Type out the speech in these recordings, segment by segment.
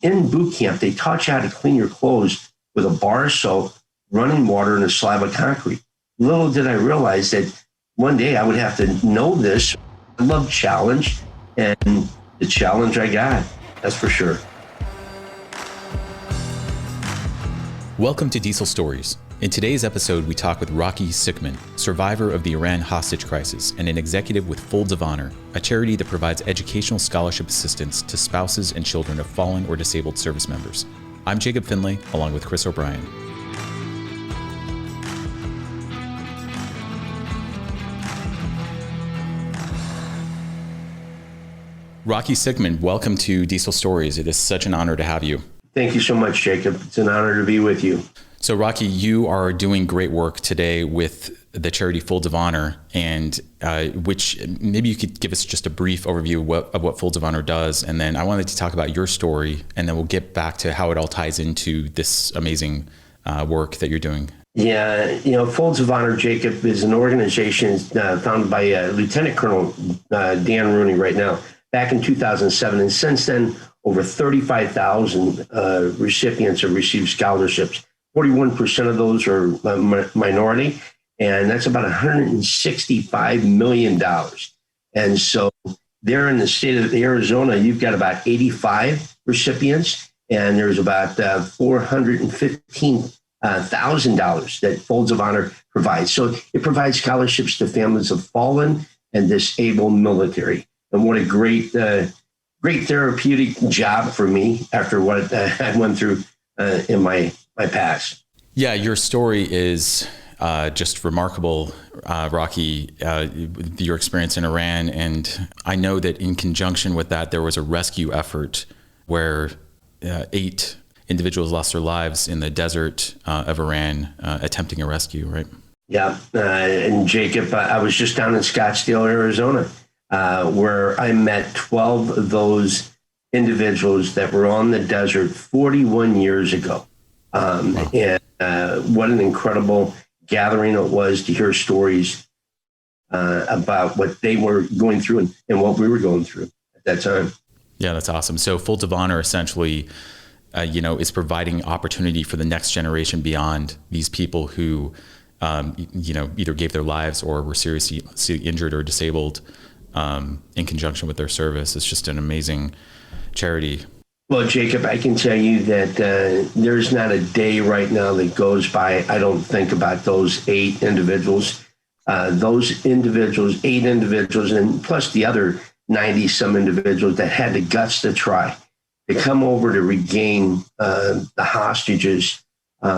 in boot camp, they taught you how to clean your clothes with a bar of soap, running water, and a slab of concrete. Little did I realize that one day I would have to know this. I love challenge, and the challenge I got, that's for sure. Welcome to Diesel Stories. In today's episode, we talk with Rocky Sickmann, survivor of the Iran hostage crisis and an executive with Folds of Honor, a charity that provides educational scholarship assistance to spouses and children of fallen or disabled service members. I'm Jacob Finlay, along with Chris O'Brien. Rocky Sickmann, welcome to Diesel Stories. It is such an honor to have you. Thank you so much, Jacob. It's an honor to be with you. So Rocky, you are doing great work today with the charity Folds of Honor, and which maybe you could give us just a brief overview of what Folds of Honor does. And then I wanted to talk about your story, and then we'll get back to how it all ties into this amazing work that you're doing. Yeah, Folds of Honor, Jacob, is an organization founded by Lieutenant Colonel Dan Rooney right now, back in 2007. And since then, over 35,000 recipients have received scholarships. 41% of those are minority, and that's about $165 million. And so there in the state of Arizona, you've got about 85 recipients, and there's about $415,000 that Folds of Honor provides. So it provides scholarships to families of fallen and disabled military. And what a great therapeutic job for me after what I went through in my past. Yeah, your story is just remarkable, Rocky, your experience in Iran. And I know that in conjunction with that, there was a rescue effort where 8 individuals lost their lives in the desert of Iran attempting a rescue, right? Yeah. And Jacob, I was just down in Scottsdale, Arizona, where I met 12 of those individuals that were on the desert 41 years ago. Wow. And what an incredible gathering it was to hear stories about what they were going through and what we were going through at that time. Yeah, that's awesome. So Folds of Honor essentially, is providing opportunity for the next generation beyond these people who, either gave their lives or were seriously injured or disabled in conjunction with their service. It's just an amazing charity. Well, Jacob, I can tell you that there's not a day right now that goes by I don't think about those 8 individuals. 8 individuals, and plus the other 90-some individuals that had the guts to try to come over to regain the hostages'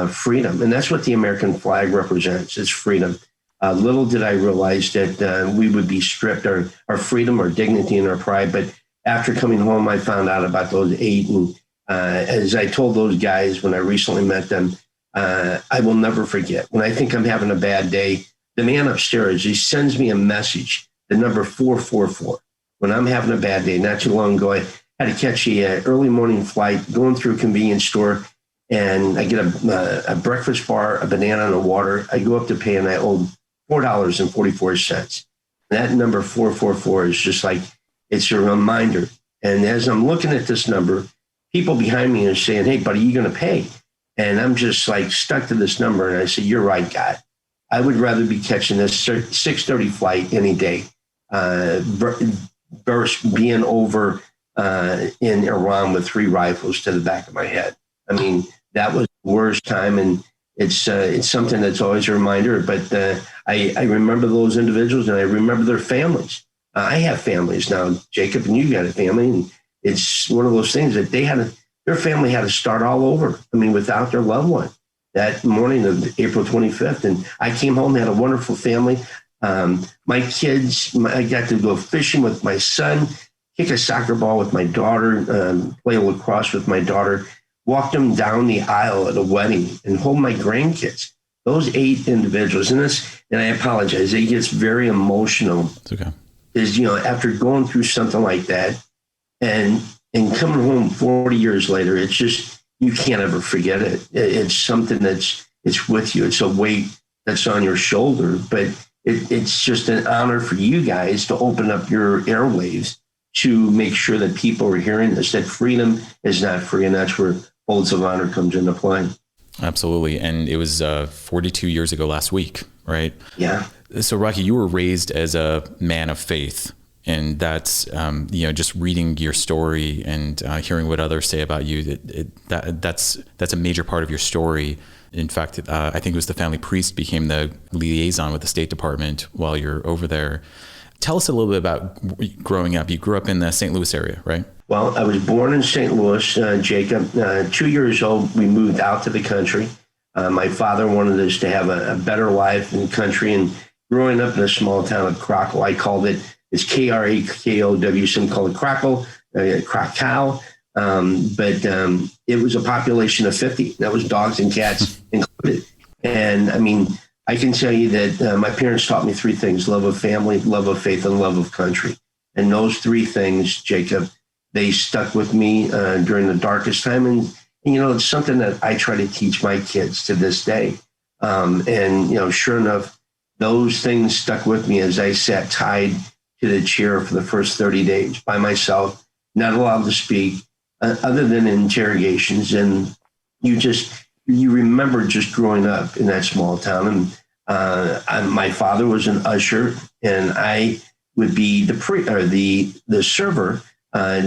freedom. And that's what the American flag represents, is freedom. Little did I realize that we would be stripped our freedom, our dignity, and our pride. But after coming home, I found out about those 8. And as I told those guys when I recently met them, I will never forget. When I think I'm having a bad day, the man upstairs, he sends me a message, the number 444. When I'm having a bad day, not too long ago, I had to catch an early morning flight, going through a convenience store, and I get a breakfast bar, a banana, and a water. I go up to pay, and I owe $4.44. That number 444 is just like, it's a reminder. And as I'm looking at this number, people behind me are saying, "Hey, buddy, you going to pay?" And I'm just like stuck to this number. And I say, "You're right, God. I would rather be catching this 6:30 flight any day versus being over in Iran with 3 rifles to the back of my head." I mean, that was the worst time. And it's something that's always a reminder. But I remember those individuals, and I remember their families. I have families now, Jacob, and you got a family, and it's one of those things that their family had to start all over. I mean, without their loved one that morning of April 25th. And I came home, had a wonderful family. My kids, I got to go fishing with my son, kick a soccer ball with my daughter, play lacrosse with my daughter, walk them down the aisle at a wedding, and hold my grandkids. Those 8 individuals, and I apologize, it gets very emotional. It's okay. Is, after going through something like that and coming home 40 years later, it's just, you can't ever forget it. It's something it's with you. It's a weight that's on your shoulder, but it's just an honor for you guys to open up your airwaves to make sure that people are hearing this, that freedom is not free. And that's where Oaths of Honor comes into play. Absolutely. And it was 42 years ago last week, right? Yeah. So Rocky, you were raised as a man of faith. And that's, just reading your story and hearing what others say about you, that's a major part of your story. In fact, I think it was the family priest became the liaison with the State Department while you're over there. Tell us a little bit about growing up. You grew up in the St. Louis area, right? Well, I was born in St. Louis, Jacob. 2 years old, we moved out to the country. My father wanted us to have a better life in the country. And growing up in a small town of Krakow, I called it, it's Krakow, some call it Krakow, Krakow. But it was a population of 50. That was dogs and cats included. And I mean, I can tell you that my parents taught me three things: love of family, love of faith, and love of country. And those three things, Jacob, they stuck with me during the darkest time. And, it's something that I try to teach my kids to this day. Sure enough, those things stuck with me as I sat tied to the chair for the first 30 days by myself, not allowed to speak, other than interrogations. And you remember just growing up in that small town. And my father was an usher, and I would be the server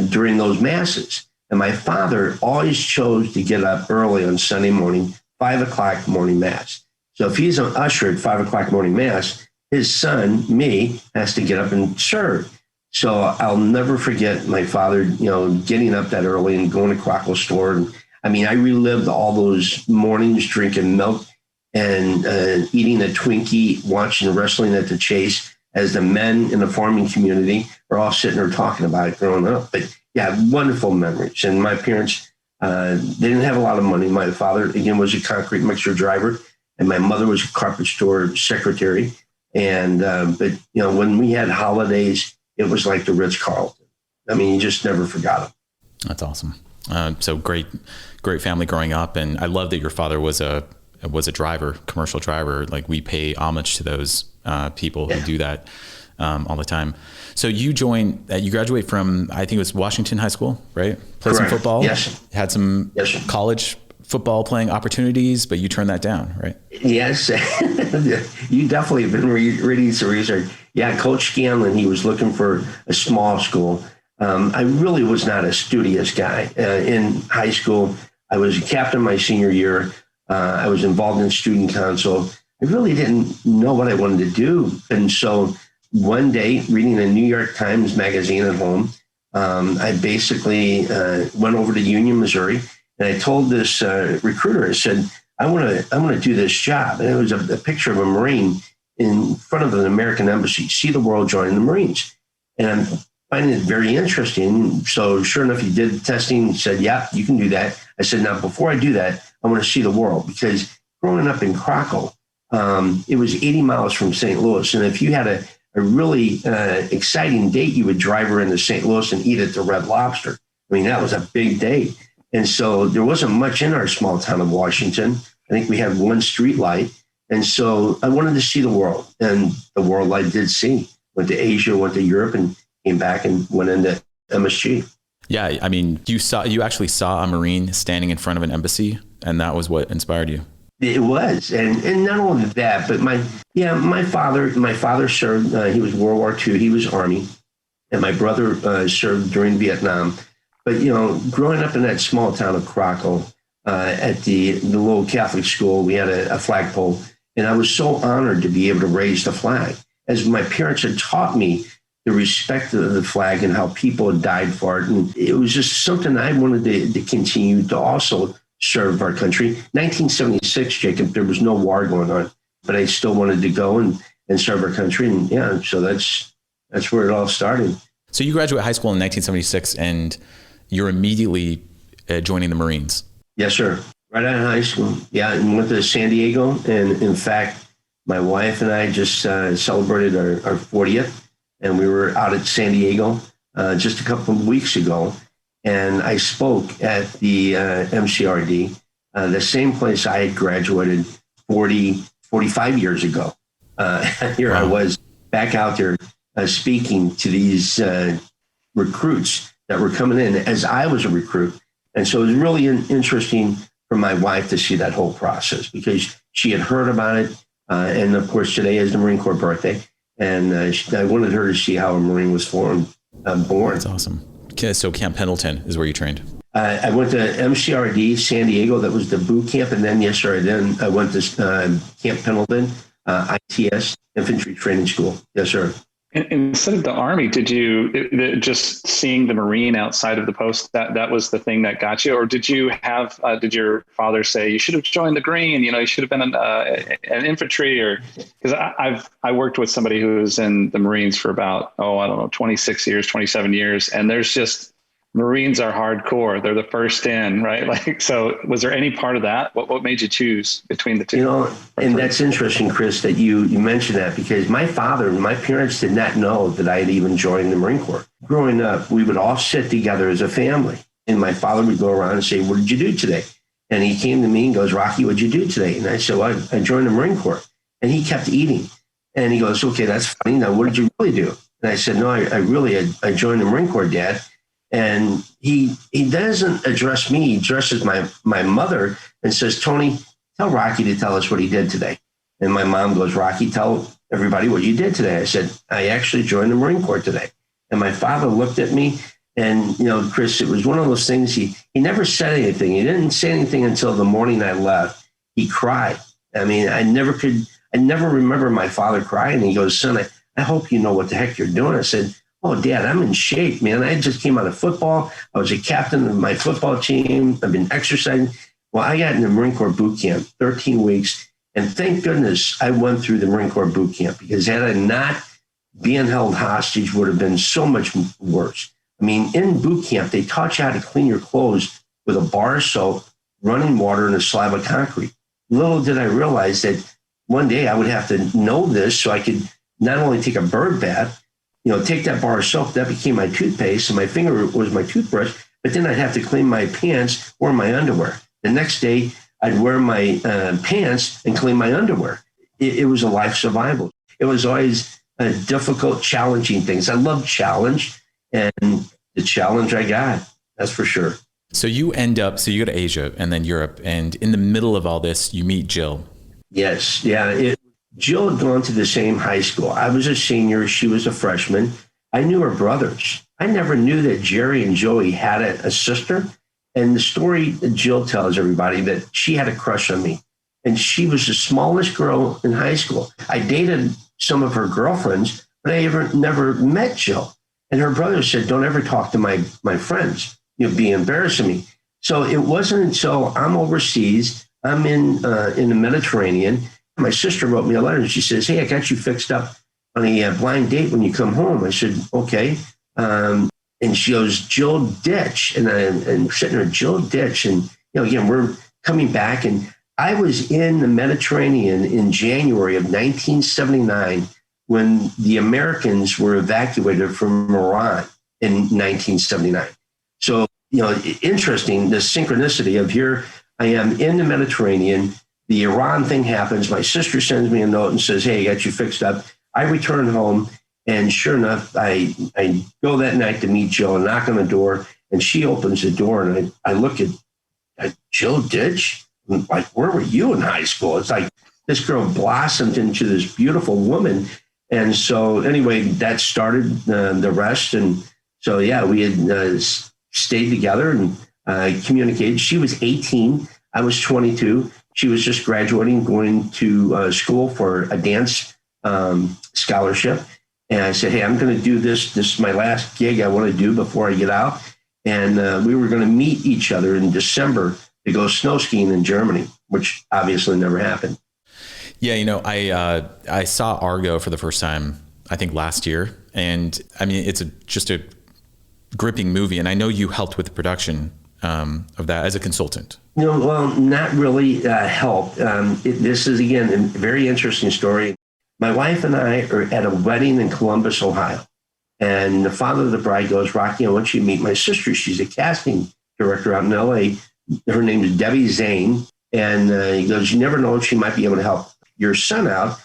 during those masses. And my father always chose to get up early on Sunday morning, 5 o'clock morning mass. So if he's an usher at 5 o'clock morning mass, his son, me, has to get up and serve. So I'll never forget my father, getting up that early and going to Krakow store. And I mean, I relived all those mornings drinking milk and eating a Twinkie, watching wrestling at the Chase as the men in the farming community are all sitting there talking about it growing up. But yeah, wonderful memories. And my parents, they didn't have a lot of money. My father, again, was a concrete mixer driver, and my mother was a carpet store secretary. And but when we had holidays, it was like the Ritz-Carlton. I mean, you just never forgot them. That's awesome. So great family growing up. And I love that your father was a driver, commercial driver. Like, we pay homage to those people who do that all the time. So you graduate from, I think it was Washington High School, right? Played some football. Yes. Had some college football playing opportunities, but you turned that down, right? Yes. You definitely have been reading some research. Yeah, Coach Scanlon, he was looking for a small school. I really was not a studious guy. In high school, I was a captain my senior year. I was involved in student council. I really didn't know what I wanted to do. And so one day, reading the New York Times magazine at home, I basically went over to Union, Missouri, and I told this recruiter, I said, I want to do this job. And it was a picture of a Marine in front of an American embassy, see the world joining the Marines. And I'm finding it very interesting. So sure enough, he did testing, said, yeah, you can do that. I said, now, before I do that, I want to see the world, because growing up in Krakow, it was 80 miles from St. Louis. And if you had a really exciting date, you would drive her into St. Louis and eat at the Red Lobster. I mean, that was a big date. And so there wasn't much in our small town of Washington. I think we had one street light. And so I wanted to see the world, and the world I did see. Went to Asia, went to Europe, and came back and went into MSG. Yeah, I mean, you actually saw a Marine standing in front of an embassy, and that was what inspired you. It was, and not only that, but my father served. He was World War II. He was Army, and my brother served during Vietnam. But growing up in that small town of Krakow, at the little Catholic school, we had a flagpole, and I was so honored to be able to raise the flag, as my parents had taught me the respect of the flag and how people had died for it. And it was just something I wanted to continue to also serve our country. 1976, Jacob, there was no war going on, but I still wanted to go and serve our country. And yeah, so that's where it all started. So you graduate high school in 1976, and you're immediately joining the Marines. Yes, sir. Right out of high school. Yeah, and went to San Diego. And in fact, my wife and I just celebrated our 40th, and we were out at San Diego just a couple of weeks ago. And I spoke at the MCRD, the same place I had graduated 45 years ago. Here I was back out there speaking to these recruits that were coming in as I was a recruit. And so it was really interesting for my wife to see that whole process because she had heard about it. And of course, today is the Marine Corps birthday. And I wanted her to see how a Marine was born. That's awesome. Okay, so Camp Pendleton is where you trained. I went to MCRD San Diego. That was the boot camp. And then, then I went to Camp Pendleton, ITS, Infantry Training School. Yes, sir. Instead of the Army, did you just seeing the Marine outside of the post, that was the thing that got you? Or did you have, did your father say you should have joined the Green, you should have been an infantry? Or because I worked with somebody who was in the Marines for about, 26 years, 27 years. And there's just, Marines are hardcore. They're the first in, right? So was there any part of that? What made you choose between the two? And that's interesting, Chris, that you mentioned that because my father and my parents did not know that I had even joined the Marine Corps. Growing up, we would all sit together as a family and my father would go around and say, "What did you do today?" And he came to me and goes, "Rocky, what'd you do today?" And I said, "Well, I joined the Marine Corps." And he kept eating. And he goes, "Okay, that's funny. Now, what did you really do?" And I said, "No, I joined the Marine Corps, Dad." And he doesn't address me. He addresses my mother and says, "Tony, tell Rocky to tell us what he did today." And my mom goes, "Rocky, tell everybody what you did today." I said, "I actually joined the Marine Corps today." And my father looked at me and, Chris, it was one of those things. He never said anything. He didn't say anything until the morning I left. He cried. I mean, I never remember my father crying. He goes, "Son, I hope you know what the heck you're doing." I said, "Oh, Dad, I'm in shape, man. I just came out of football. I was a captain of my football team. I've been exercising." Well, I got in the Marine Corps boot camp, 13 weeks. And thank goodness I went through the Marine Corps boot camp because had I not been held hostage would have been so much worse. I mean, in boot camp, they taught you how to clean your clothes with a bar of soap, running water, and a slab of concrete. Little did I realize that one day I would have to know this so I could not only take a bird bath, take that bar of soap, that became my toothpaste, and my finger was my toothbrush, but then I'd have to clean my pants or my underwear. The next day, I'd wear my pants and clean my underwear. It was a life survival. It was always difficult, challenging things. I love challenge, and the challenge I got, that's for sure. So you go to Asia and then Europe, and in the middle of all this, you meet Jill. Yes, yeah. Jill had gone to the same high school. I was a senior. She was a freshman. I knew her brothers. I never knew that Jerry and Joey had a sister. And the story that Jill tells everybody that she had a crush on me. And she was the smallest girl in high school. I dated some of her girlfriends, but I never met Jill. And her brother said, "Don't ever talk to my friends. You'll be embarrassing me." So it wasn't until I'm overseas, I'm in the Mediterranean. My sister wrote me a letter and she says, "Hey, I got you fixed up on a blind date when you come home." I said, "Okay." And she goes, "Jill Ditch." And I'm sitting there, Jill Ditch. And, again, we're coming back. And I was in the Mediterranean in January of 1979 when the Americans were evacuated from Iran in 1979. So, interesting, the synchronicity of here I am in the Mediterranean. The Iran thing happens. My sister sends me a note and says, "Hey, I got you fixed up." I return home. And sure enough, I go that night to meet Jill and knock on the door. And she opens the door and I look at Jill Ditch. I'm like, "Where were you in high school?" It's like this girl blossomed into this beautiful woman. And so anyway, that started the rest. And so, yeah, we had stayed together and communicated. She was 18. I was 22. She was just graduating, going to school for a dance scholarship. And I said, "Hey, I'm going to do this. This is my last gig I want to do before I get out." And we were going to meet each other in December to go snow skiing in Germany, which obviously never happened. Yeah, I saw Argo for the first time, I think last year. And I mean, it's just a gripping movie. And I know you helped with the production of that as a consultant. Well, not really help. This is, again, a very interesting story. My wife and I are at a wedding in Columbus, Ohio. And the father of the bride goes, "Rocky, I want you to meet my sister. She's a casting director out in LA. Her name is Debbie Zane." And he goes, "You never know if she might be able to help your son out."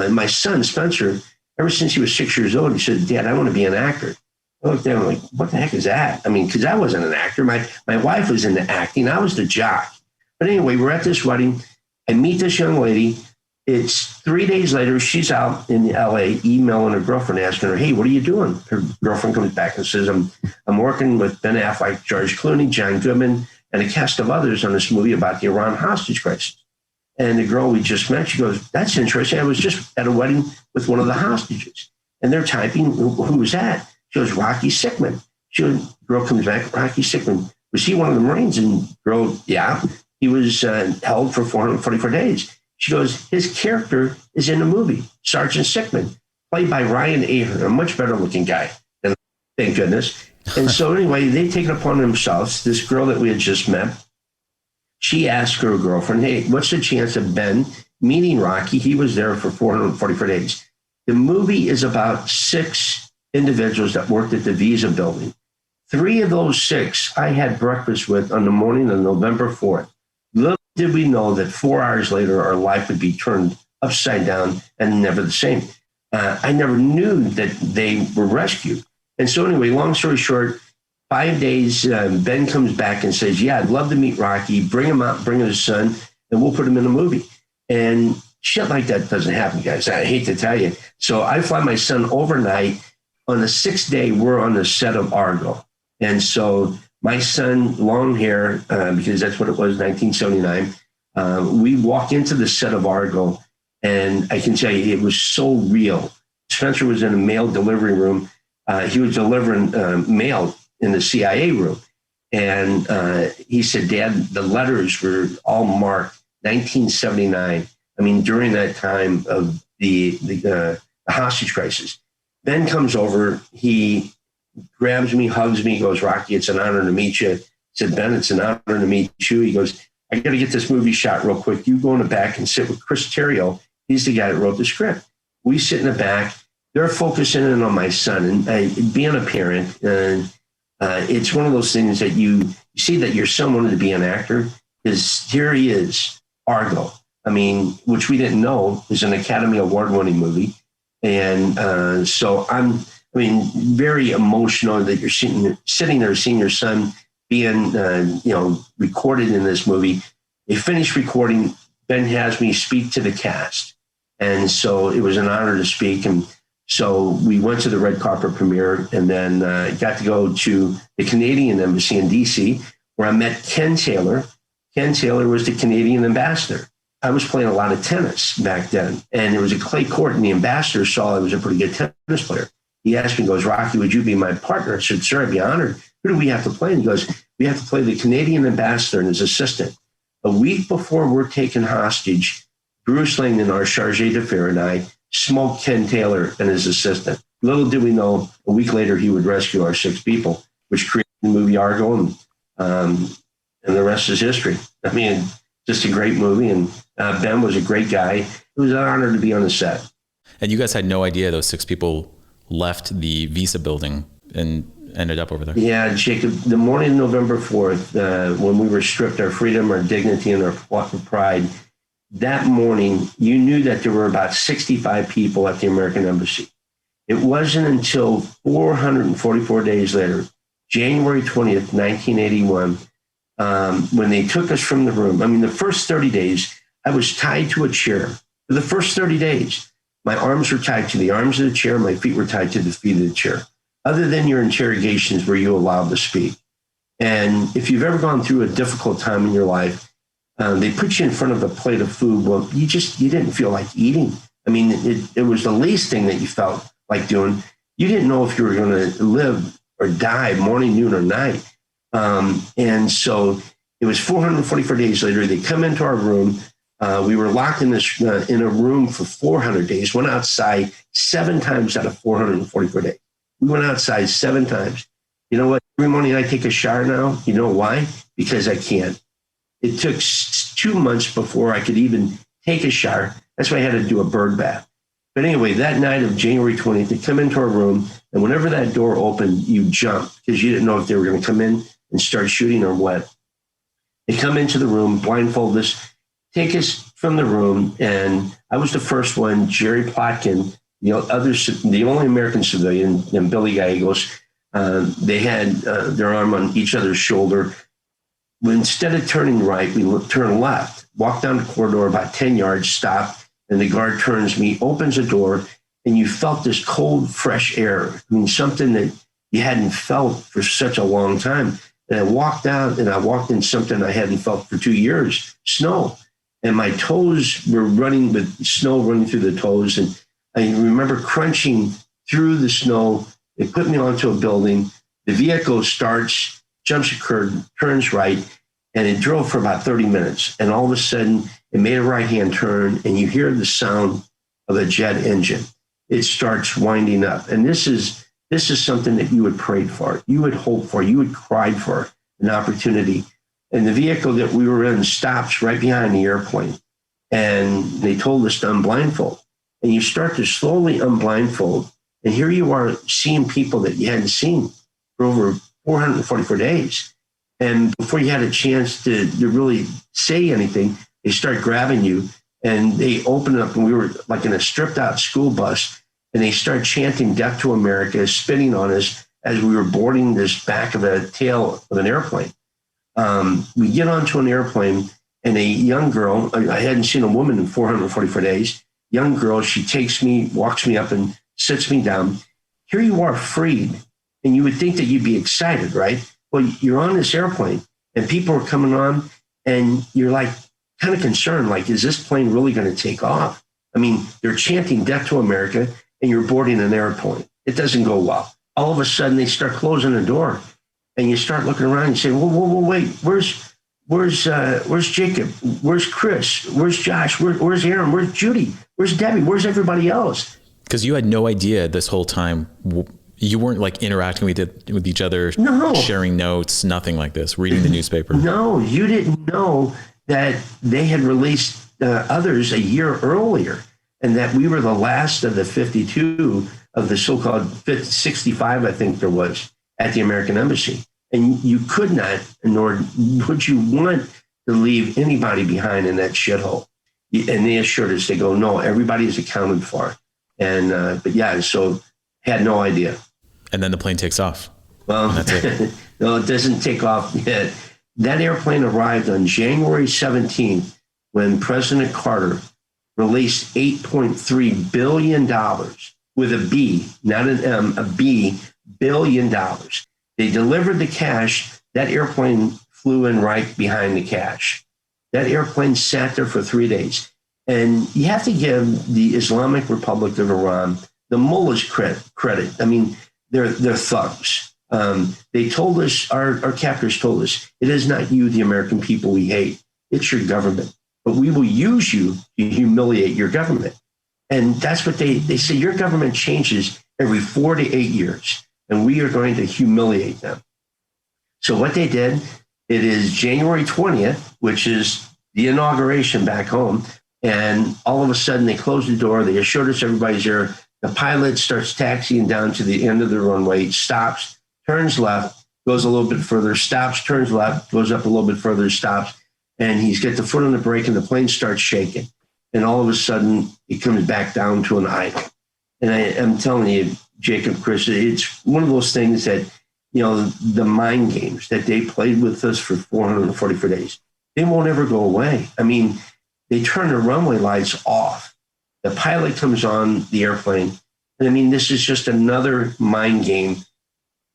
My son, Spencer, ever since he was 6 years old, he said, "Dad, I want to be an actor." I looked at him like, what the heck is that? I mean, because I wasn't an actor. My wife was into acting. I was the jock. But anyway, we're at this wedding. I meet this young lady. It's 3 days later. She's out in LA emailing her girlfriend, asking her, hey, what are you doing? Her girlfriend comes back and says, I'm working with Ben Affleck, George Clooney, John Goodman, and a cast of others on this movie about the Iran hostage crisis. And the girl we just met, she goes, that's interesting. I was just at a wedding with one of the hostages. And they're typing, who was that? She goes, Rocky Sickmann. Girl comes back, Rocky Sickmann. Was he one of the Marines? And girl, yeah, he was held for 444 days. She goes, his character is in the movie, Sergeant Sickmann, played by Ryan Ahern, a much better looking guy. And thank goodness. And so anyway, they take it upon themselves, this girl that we had just met, she asked her girlfriend, hey, what's the chance of Ben meeting Rocky? He was there for 444 days. The movie is about 6 individuals that worked at the Visa building. 3 of those 6 I had breakfast with on the morning of November 4th. Little did we know that 4 hours later, our life would be turned upside down and never the same. I never knew that they were rescued. And so anyway, long story short, 5 days, Ben comes back and says, yeah, I'd love to meet Rocky. Bring him out, bring his son, and we'll put him in a movie. And shit like that doesn't happen, guys. I hate to tell you. So I fly my son overnight. On the 6th day, we're on the set of Argo. And so my son, long hair, because that's what it was, 1979, we walk into the set of Argo, and I can tell you, it was so real. Spencer was in a mail delivery room. He was delivering mail in the CIA room. And he said, Dad, the letters were all marked 1979. I mean, during that time of the hostage crisis. Ben comes over, he grabs me, hugs me, goes, Rocky, it's an honor to meet you. I said, Ben, it's an honor to meet you. He goes, I got to get this movie shot real quick. You go in the back and sit with Chris Terrio. He's the guy that wrote the script. We sit in the back. They're focusing in on my son. And being a parent, it's one of those things that you see that your son wanted to be an actor, because here he is, Argo. I mean, which we didn't know is an Academy Award-winning movie. And so I'm very emotional that you're sitting there seeing your son being, recorded in this movie. They finished recording. Ben has me speak to the cast. And so it was an honor to speak. And so we went to the red carpet premiere, and then got to go to the Canadian Embassy in DC, where I met Ken Taylor. Ken Taylor was the Canadian ambassador. I was playing a lot of tennis back then, and there was a clay court, and the ambassador saw I was a pretty good tennis player. He asked me, goes, Rocky, would you be my partner? I said, sir, I'd be honored. Who do we have to play? And he goes, we have to play the Canadian ambassador and his assistant. A week before we're taken hostage, Bruce Langdon, our charge d'affaires, and I smoked Ken Taylor and his assistant. Little did we know, a week later, he would rescue our 6 people, which created the movie Argo, and the rest is history. I mean, just a great movie, and Ben was a great guy. It was an honor to be on the set. And you guys had no idea those 6 people left the Visa building and ended up over there? Yeah, Jacob, the morning of November 4th, when we were stripped our freedom, our dignity, and our pride, that morning, you knew that there were about 65 people at the American Embassy. It wasn't until 444 days later, January 20th, 1981, when they took us from the room. I mean, the first 30 days, I was tied to a chair. For the first 30 days, my arms were tied to the arms of the chair. My feet were tied to the feet of the chair, other than your interrogations where you allowed to speak. And if you've ever gone through a difficult time in your life, they put you in front of a plate of food. Well, you didn't feel like eating. I mean, it was the least thing that you felt like doing. You didn't know if you were going to live or die morning, noon, or night. And so it was 444 days later. They come into our room. We were locked in a room for 400 days, went outside 7 times out of 444 days. We went outside 7 times. You know what? Every morning I take a shower now. You know why? Because I can't. It took 2 months before I could even take a shower. That's why I had to do a bird bath. But anyway, that night of January 20th, they come into our room, and whenever that door opened, you jumped because you didn't know if they were going to come in and start shooting or what. They come into the room, blindfold us, take us from the room, and I was the first one. Jerry Plotkin, the only American civilian, and Billy Gallegos, They had their arm on each other's shoulder. Instead of turning right, we turned left, walked down the corridor about 10 yards, stopped, and the guard turns me, opens the door, and you felt this cold, fresh air. I mean, something that you hadn't felt for such a long time. And I walked out and I walked in something I hadn't felt for 2 years, snow. And my toes were running with snow running through the toes. And I remember crunching through the snow. They put me onto a building. The vehicle starts, jumps a curb, turns right, and it drove for about 30 minutes. And all of a sudden, it made a right-hand turn, and you hear the sound of a jet engine. It starts winding up. And this is something that you had prayed for, you had hoped for, you had cried for an opportunity. And the vehicle that we were in stops right behind the airplane. And they told us to unblindfold. And you start to slowly unblindfold. And here you are seeing people that you hadn't seen for over 444 days. And before you had a chance to really say anything, they start grabbing you and they open it up. And we were like in a stripped out school bus. And they start chanting "Death to America," spitting on us as we were boarding this back of a tail of an airplane. We get onto an airplane, and a young girl, I hadn't seen a woman in 444 days, young girl, she takes me, walks me up and sits me down. Here you are freed. And you would think that you'd be excited, right? Well, you're on this airplane and people are coming on and you're like kind of concerned, like, is this plane really going to take off? I mean, they're chanting "Death to America," and you're boarding an airplane. It doesn't go well. All of a sudden, they start closing the door, and you start looking around and you say, whoa, wait, where's Jacob? Where's Chris? Where's Josh? Where's Aaron? Where's Judy? Where's Debbie? Where's everybody else? Because you had no idea this whole time. You weren't like interacting with each other, no. Sharing notes, nothing like this, reading the newspaper. No, you didn't know that they had released others a year earlier, and that we were the last of the 52 of the so-called 65, I think there was, at the American Embassy. And you could not, nor would you want to leave anybody behind in that shithole. And they assured us, they go, no, everybody is accounted for. And, but yeah, so had no idea. And then the plane takes off. Well, that's it. No, it doesn't take off yet. That airplane arrived on January 17th when President Carter released $8.3 billion with a B, not an M, a B, billion dollars. They delivered the cash. That airplane flew in right behind the cash. That airplane sat there for 3 days. And you have to give the Islamic Republic of Iran, the mullahs credit. I mean, they're thugs. They told us, our captors told us, it is not you, the American people, we hate. It's your government. But we will use you to humiliate your government. And that's what they say. Your government changes every 4 to 8 years, and we are going to humiliate them. So what they did, it is January 20th, which is the inauguration back home. And all of a sudden they closed the door. They assured us everybody's there. The pilot starts taxiing down to the end of the runway, stops, turns left, goes a little bit further, stops, turns left, goes up a little bit further, stops. And he's got the foot on the brake and the plane starts shaking. And all of a sudden it comes back down to an idle. And I'm telling you, Jacob, Chris, it's one of those things that, you know, the mind games that they played with us for 444 days, they won't ever go away. I mean, they turn the runway lights off. The pilot comes on the airplane. And I mean, this is just another mind game.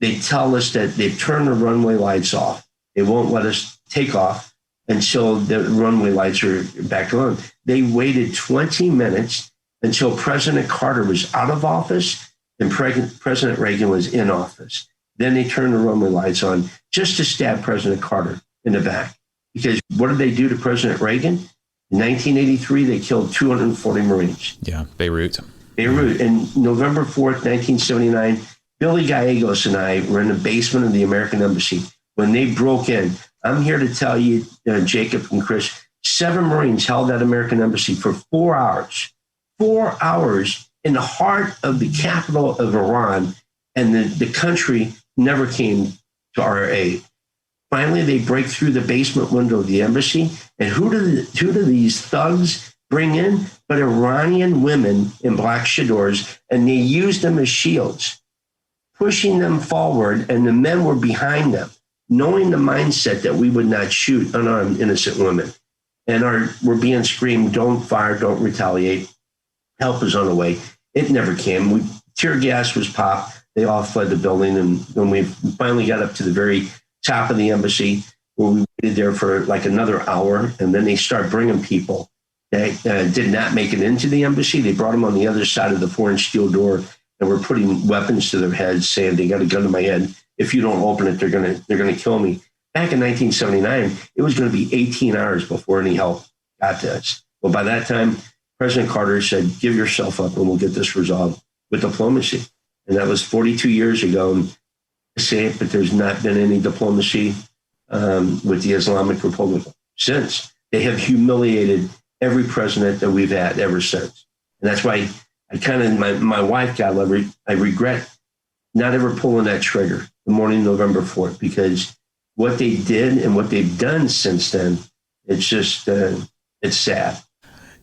They tell us that they've turned the runway lights off. They won't let us take off until the runway lights are back on. They waited 20 minutes until President Carter was out of office and President Reagan was in office. Then they turned the runway lights on just to stab President Carter in the back. Because what did they do to President Reagan? In 1983, they killed 240 Marines. Yeah, Beirut. And November 4th, 1979, Billy Gallegos and I were in the basement of the American Embassy when they broke in. I'm here to tell you, Jacob and Chris, 7 Marines held that American Embassy for 4 hours. 4 hours in the heart of the capital of Iran, and the country never came to our aid. Finally, they break through the basement window of the embassy, and who do these thugs bring in but Iranian women in black chadors, and they use them as shields. pushing them forward, and the men were behind them, knowing the mindset that we would not shoot unarmed innocent women. And we're being screamed, don't fire, don't retaliate. Help is on the way. It never came. Tear gas was popped. They all fled the building. And when we finally got up to the very top of the embassy, where we waited there for like another hour, and then they start bringing people that did not make it into the embassy. They brought them on the other side of the 4-inch steel door and were putting weapons to their heads, saying, they got a gun to my head. If you don't open it, they're gonna kill me. Back in 1979, it was going to be 18 hours before any help got to us. Well, by that time, President Carter said, give yourself up and we'll get this resolved with diplomacy. And that was 42 years ago. And I say it, but there's not been any diplomacy with the Islamic Republic since. They have humiliated every president that we've had ever since. And that's why my wife, God love her, I regret not ever pulling that trigger the morning of November 4th, because what they did and what they've done since then, it's just, it's sad.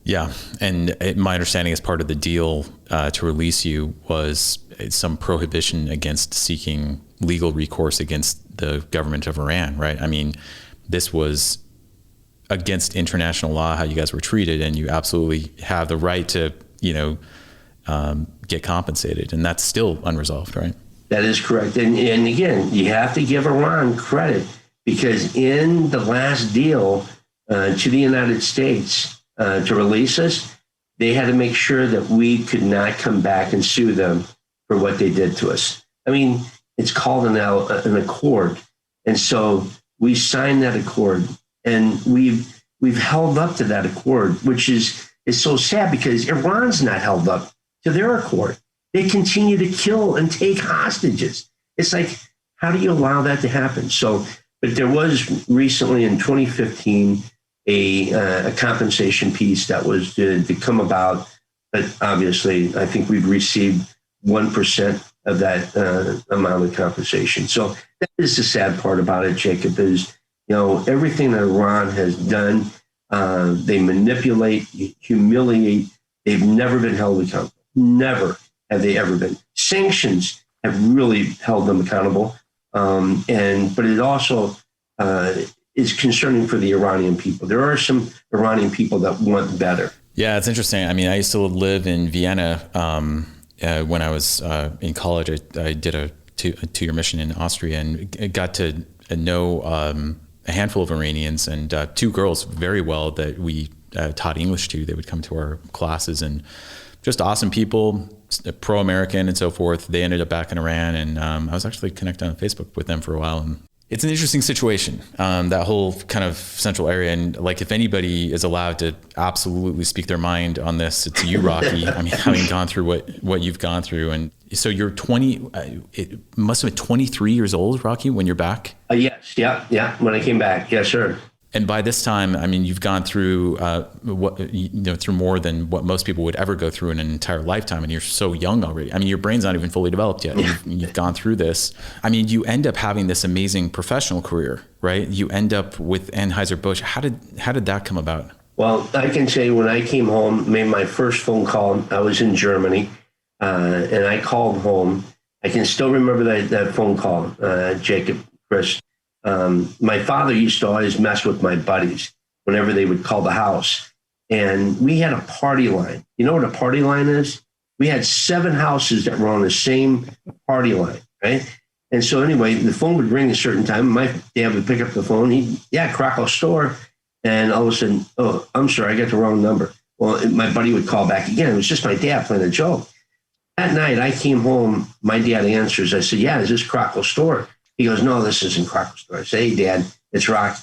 Yeah. And my understanding as part of the deal to release you was some prohibition against seeking legal recourse against the government of Iran, right? I mean, this was against international law, how you guys were treated, and you absolutely have the right to, get compensated. And that's still unresolved, right? That is correct. And again, you have to give Iran credit, because in the last deal to the United States to release us, they had to make sure that we could not come back and sue them for what they did to us. I mean, it's called an accord. And so we signed that accord, and we've held up to that accord, which is so sad, because Iran's not held up to their accord. They continue to kill and take hostages. It's like, how do you allow that to happen? So, but there was recently in 2015 a compensation piece that was to come about, but obviously I think we've received 1% of that amount of compensation. So that is the sad part about it, Jacob, is, everything that Iran has done, they manipulate, humiliate. They've never been held accountable. Never have they ever been. Sanctions have really held them accountable. But it also is concerning for the Iranian people. There are some Iranian people that want better. Yeah, it's interesting. I mean, I used to live in Vienna when I was in college. I did a two-year mission in Austria, and got to know a handful of Iranians, and 2 girls very well that we taught English to. They would come to our classes, and just awesome people, pro-American and so forth. They ended up back in Iran, and I was actually connected on Facebook with them for a while. And it's an interesting situation, that whole kind of central area. And like, if anybody is allowed to absolutely speak their mind on this, it's you, Rocky. I mean, having gone through what you've gone through. And so you're 20, it must have been 23 years old, Rocky, when you're back? Yes. Yeah. When I came back. Yes, sir. And by this time, I mean, you've gone through through more than what most people would ever go through in an entire lifetime, and you're so young already. I mean, your brain's not even fully developed yet. You've gone through this. I mean, you end up having this amazing professional career, right? You end up with Anheuser-Busch. How did that come about? Well, I can say when I came home, made my first phone call, I was in Germany, and I called home. I can still remember that phone call, Jacob, Chris. My father used to always mess with my buddies whenever they would call the house. And we had a party line. You know what a party line is? We had 7 houses that were on the same party line, right? And so anyway, the phone would ring a certain time. My dad would pick up the phone. Crackle store. And all of a sudden, oh, I'm sorry, I got the wrong number. Well, my buddy would call back again. It was just my dad playing a joke. That night I came home, my dad answers. I said, yeah, is this Crackle store? He goes, no, this isn't Crackle store. I say, hey, Dad, it's Rocky.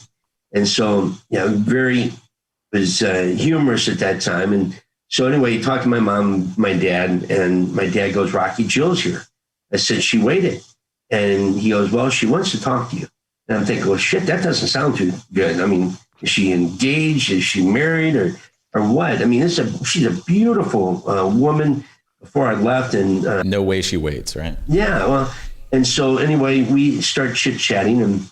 And so, was humorous at that time. And so anyway, he talked to my mom, my dad, and my dad goes, Rocky, Jill's here. I said, she waited. And he goes, well, she wants to talk to you. And I'm thinking, well, shit, that doesn't sound too good. I mean, is she engaged? Is she married or what? I mean, she's a beautiful woman before I left. And no way she waits, right? Yeah, well, and so anyway, we start chit-chatting, and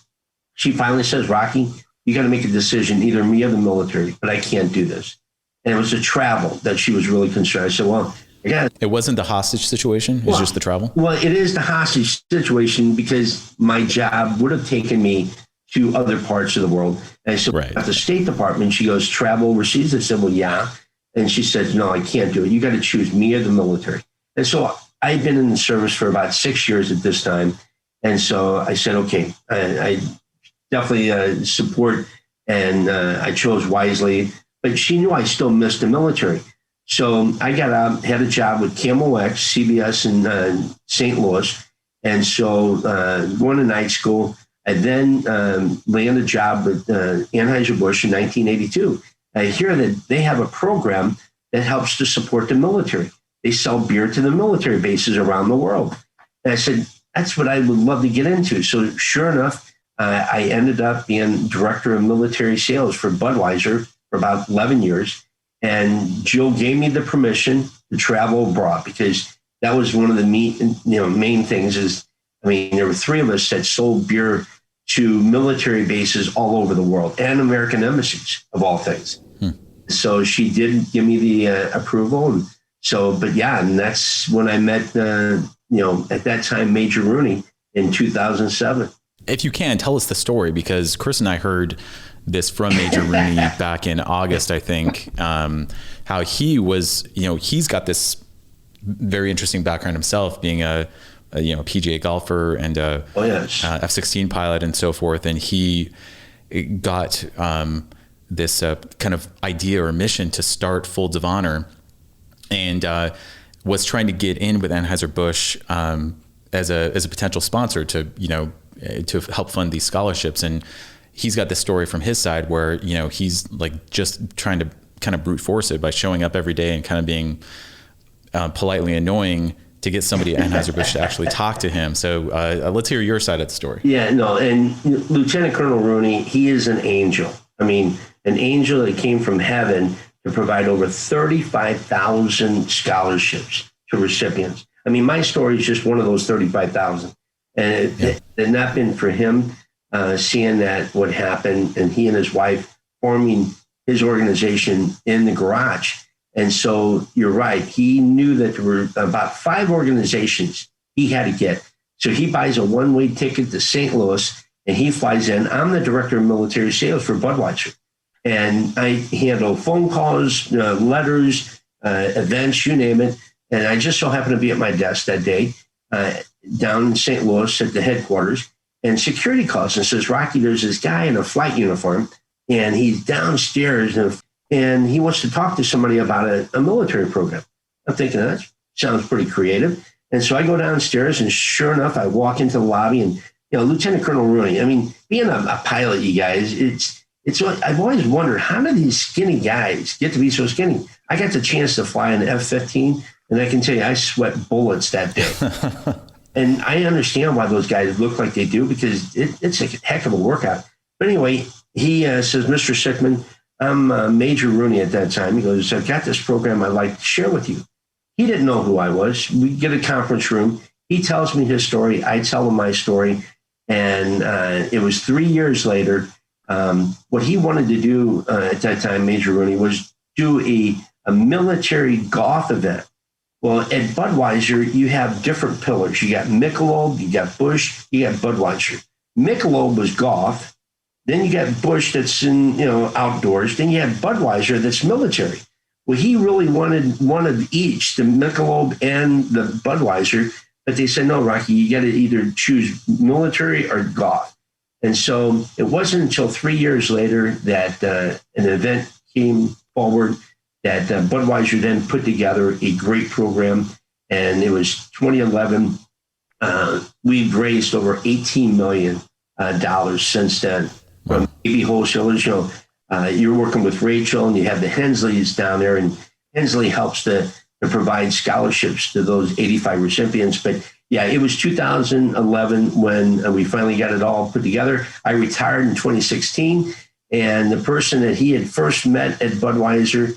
she finally says, Rocky, you got to make a decision, either me or the military, but I can't do this. And it was the travel that she was really concerned. I said, well, Yeah. It wasn't the hostage situation. It was just the travel. Well, it is the hostage situation because my job would have taken me to other parts of the world. And so at the State Department, she goes, travel overseas. I said, well, yeah. And she said, no, I can't do it. You got to choose me or the military. And so I'd been in the service for about 6 years at this time. And so I said, okay, I definitely support, and I chose wisely. But she knew I still missed the military. So I got out, had a job with Camel X, CBS in St. Louis. And so going to night school, I then landed a job with Anheuser-Busch in 1982. I hear that they have a program that helps to support the military. They sell beer to the military bases around the world. And I said, that's what I would love to get into. So sure enough, I ended up being director of military sales for Budweiser for about 11 years. And Jill gave me the permission to travel abroad because that was one of the main things is, I mean, there were 3 of us that sold beer to military bases all over the world and American embassies of all things. So she did give me the approval. And so, but yeah, and that's when I met, at that time, Major Rooney in 2007. If you can, tell us the story, because Chris and I heard this from Major Rooney back in August, I think, how he was, he's got this very interesting background himself, being a PGA golfer and a F-16 pilot and so forth. And he got this kind of idea or mission to start Folds of Honor, and was trying to get in with Anheuser-Busch as a potential sponsor to help fund these scholarships. And he's got this story from his side where, he's like just trying to kind of brute force it by showing up every day and kind of being politely annoying to get somebody at Anheuser-Busch to actually talk to him. So let's hear your side of the story. Yeah, no, and Lieutenant Colonel Rooney, he is an angel. I mean, an angel that came from heaven to provide over 35,000 scholarships to recipients. I mean, my story is just one of those 35,000. And it had not been for him seeing that what happened, and he and his wife forming his organization in the garage. And so you're right. He knew that there were about 5 organizations he had to get. So he buys a one-way ticket to St. Louis and he flies in. I'm the director of military sales for Budweiser. And I handle phone calls, letters, events, you name it. And I just so happened to be at my desk that day down in St. Louis at the headquarters. And security calls and says, Rocky, there's this guy in a flight uniform and he's downstairs and he wants to talk to somebody about a military program. I'm thinking that sounds pretty creative. And so I go downstairs and sure enough, I walk into the lobby and, Lieutenant Colonel Rooney, I mean, being a pilot, you guys, I've always wondered, how do these skinny guys get to be so skinny? I got the chance to fly an F-15 and I can tell you, I sweat bullets that day. And I understand why those guys look like they do because it's a heck of a workout. But anyway, he says, Mr. Sickmann, I'm Major Rooney at that time. He goes, I've got this program I'd like to share with you. He didn't know who I was. We get a conference room. He tells me his story. I tell him my story. And it was 3 years later. What he wanted to do at that time, Major Rooney, was do a military golf event. Well, at Budweiser, you have different pillars. You got Michelob, you got Busch, you got Budweiser. Michelob was golf. Then you got Busch that's in, outdoors. Then you have Budweiser that's military. Well, he really wanted one of each, the Michelob and the Budweiser. But they said, no, Rocky, you got to either choose military or golf. And so it wasn't until 3 years later that an event came forward that Budweiser then put together a great program. And it was 2011. We've raised over $18 million since then from AB wholesalers. You're working with Rachel and you have the Hensleys down there, and Hensley helps to provide scholarships to those 85 recipients. But yeah, it was 2011 when we finally got it all put together. I retired in 2016, and the person that he had first met at Budweiser,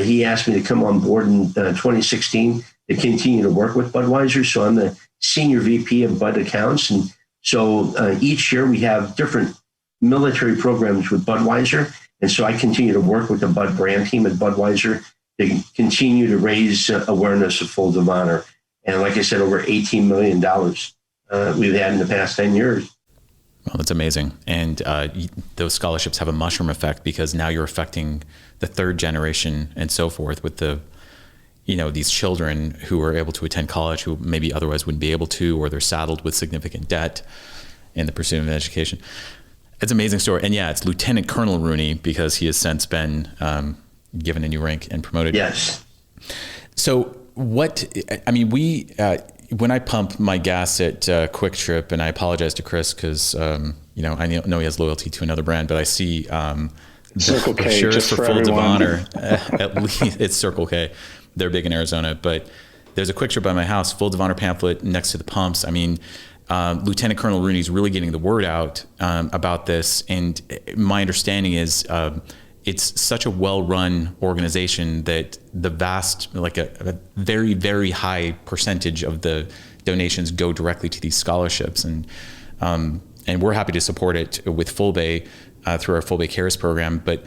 he asked me to come on board in 2016 to continue to work with Budweiser. So I'm the senior VP of Bud Accounts. And so each year we have different military programs with Budweiser. And so I continue to work with the Bud brand team at Budweiser to continue to raise awareness of Folds of Honor. And like I said, over $18 million we've had in the past 10 years. Well, that's amazing. And those scholarships have a mushroom effect because now you're affecting the third generation and so forth with these children who are able to attend college who maybe otherwise wouldn't be able to, or they're saddled with significant debt in the pursuit of an education. It's an amazing story. And yeah, it's Lieutenant Colonel Rooney because he has since been given a new rank and promoted. Yes. So when I pump my gas at Quick Trip, and I apologize to Chris because, I know he has loyalty to another brand, but I see Circle K sure just for for Folds of everyone. Honor. At least it's Circle K. They're big in Arizona, but there's a Quick Trip by my house, Folds of Honor pamphlet next to the pumps. I mean, Lieutenant Colonel Rooney's really getting the word out about this. And my understanding is it's such a well-run organization that the vast, like a very, very high percentage of the donations go directly to these scholarships. And we're happy to support it with Full Bay through our Full Bay Cares program. But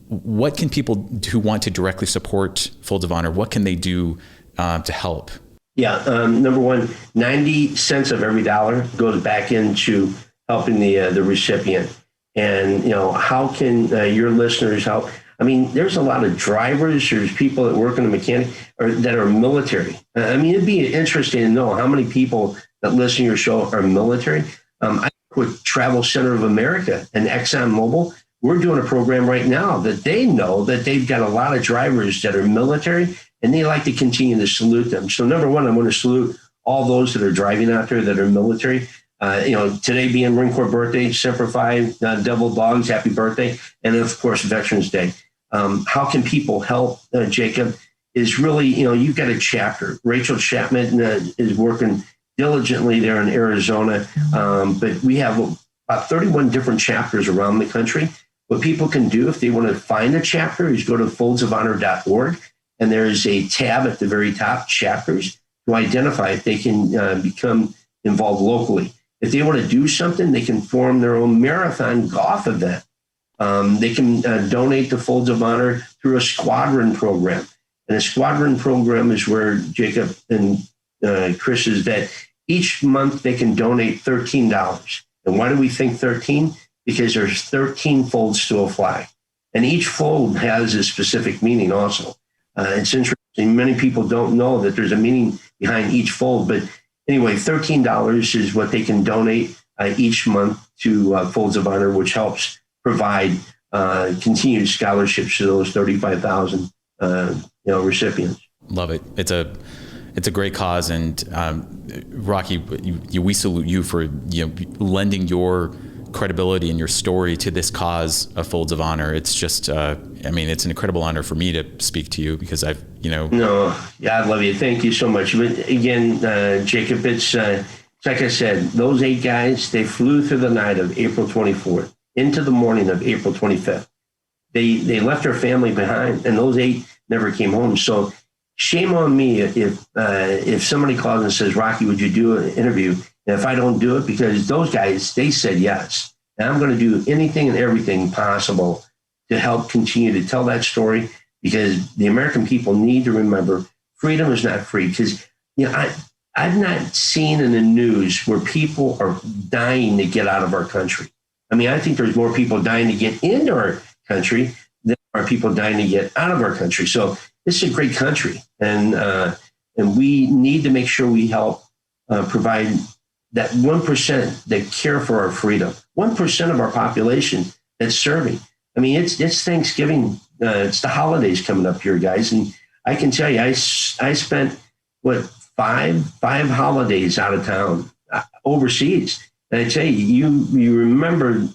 what can people who want to directly support Folds of Honor, what can they do to help? Yeah, number one, 90 cents of every dollar goes back into helping the recipient. And, how can your listeners help? I mean, there's a lot of drivers, there's people that work in the mechanic or that are military. It'd be interesting to know how many people that listen to your show are military. I work with Travel Center of America and ExxonMobil. We're doing a program right now that they know that they've got a lot of drivers that are military, and they like to continue to salute them. So number one, I want to salute all those that are driving out there that are military. Today being Marine Corps birthday, Semper Fi, Devil Dogs, happy birthday. And of course, Veterans Day. How can people help, Jacob, is really, you've got a chapter. Rachel Chapman is working diligently there in Arizona. But we have about 31 different chapters around the country. What people can do if they want to find a chapter is go to foldsofhonor.org. And there's a tab at the very top, chapters, to identify if they can become involved locally. If they want to do something, they can form their own marathon golf event. They can donate to Folds of Honor through a squadron program. And a squadron program is where Jacob and Chris is that each month they can donate $13. And why do we think 13? Because there's 13 folds to a flag. And each fold has a specific meaning also. It's interesting. Many people don't know that there's a meaning behind each fold. But anyway, $13 is what they can donate each month to Folds of Honor, which helps provide continued scholarships to those 35,000 recipients. Love it. It's a great cause, and Rocky, we salute you for lending your credibility and your story to this cause of Folds of Honor. It's just, it's an incredible honor for me to speak to you because I've. No, yeah, I love you. Thank you so much. But again, Jacob, it's like I said, those 8 guys, they flew through the night of April 24th into the morning of April 25th. They left their family behind, and those 8 never came home. So shame on me if somebody calls and says, Rocky, would you do an interview? And if I don't do it, because those guys, they said yes. And I'm going to do anything and everything possible to help continue to tell that story, because the American people need to remember freedom is not free. Because I've not seen in the news where people are dying to get out of our country. I think there's more people dying to get into our country than there are people dying to get out of our country. So this is a great country, and we need to make sure we help provide that 1% that care for our freedom. 1% of our population that's serving. It's Thanksgiving. It's the holidays coming up here, guys, and I can tell you, I spent five holidays out of town overseas. And I tell you, you remember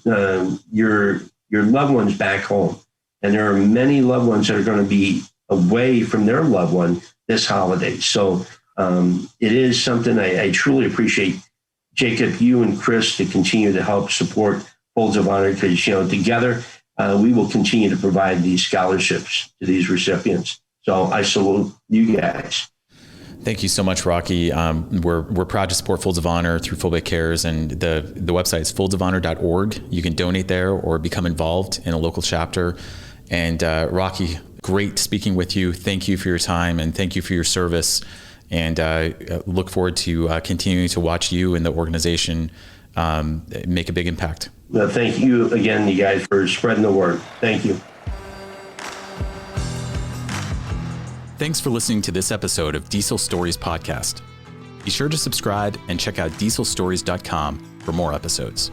your loved ones back home, and there are many loved ones that are going to be away from their loved one this holiday. So it is something I truly appreciate, Jacob, you and Chris, to continue to help support Folds of Honor, because together we will continue to provide these scholarships to these recipients. So I salute you guys. Thank you so much, Rocky. We're proud to support Folds of Honor through Full Bay Cares, and the website is foldsofhonor.org. You can donate there or become involved in a local chapter. And Rocky, Great speaking with you. Thank you for your time and thank you for your service. And look forward to continuing to watch you and the organization make a big impact. Well, thank you again, you guys, for spreading the word. Thank you. Thanks for listening to this episode of Diesel Stories Podcast. Be sure to subscribe and check out dieselstories.com for more episodes.